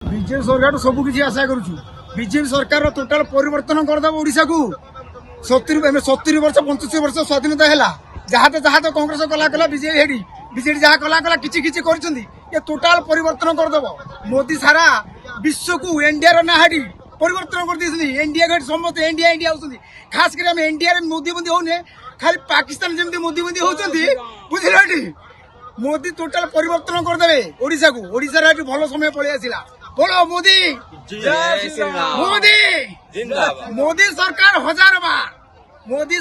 BJP सरकार सब किसी आशा करुचु बीजेपी सरकार टोटाल परिवर्तन करदेव ओडिशा को 70 वर्ष 75 वर्ष स्वाधीनता है जहाँ तो कांग्रेस कला कला बीजेडी जहाँ कला कला किछि किछि करछन्ती ये टोटाल परिवर्तन करदेव मोदी सारा विश्व को इंडिया नाहाड़ी परिवर्तन कर दी इंडिया गेट समस्त इंडिया इंडिया होती खास कर आम इंडिया मोदी मोदी होने खाली पाकिस्तान जमी मोदी मोदी होती बुझे मोदी टोटाल परिवर्तन करदे ओडिशा को ओडिशा भल समय पलि आसला बोलो मोदी मोदी मोदी सरकार हजार बार मोदी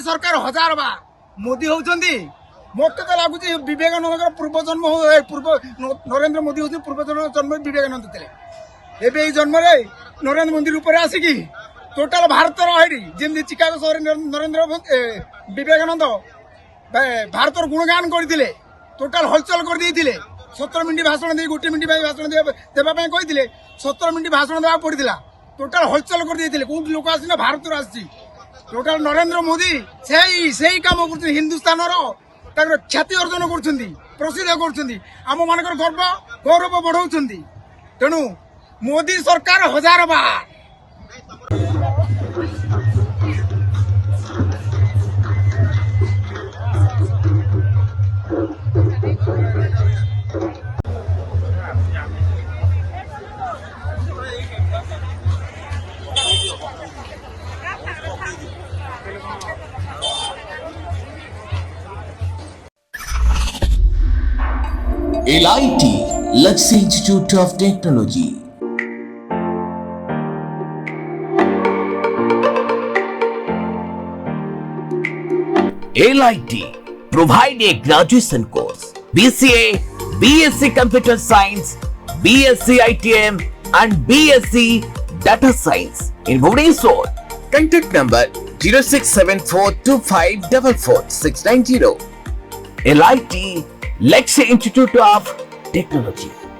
होती मत तो लगुच विवेकानंद पूर्व जन्म पूर्व नरेंद्र मोदी हूँ पूर्व जन्म विवेकानंद थे एवं जन्म नरेंद्र मोदी रूप आसिकी टोटाल भारत जमी चिकागो सहर नरेंद्र विवेकानंद भारत गुणगान करते टोटाल हलचल कर 17 मिनिट भाषण दे 1 मिनिट भाषण देवाई कहते 17 मिनिट भाषण देवा पड़ा टोटाल हलचल कर कौट लोक आसना भारत आसी टोटाल नरेंद्र मोदी से कम कर हिंदुस्तान ख्याति अर्जन कर प्रसिद्ध करम मान गौरव बढ़ाऊँ तेणु मोदी सरकार हजार बार LIT Luxury Institute of Technology. LIT provide a graduation course BCA, BSc Computer Science, BSc ITM and BSc Data Science in Bhubaneswar. Contact number 067425444690. LIT Luxury Institute of Technology.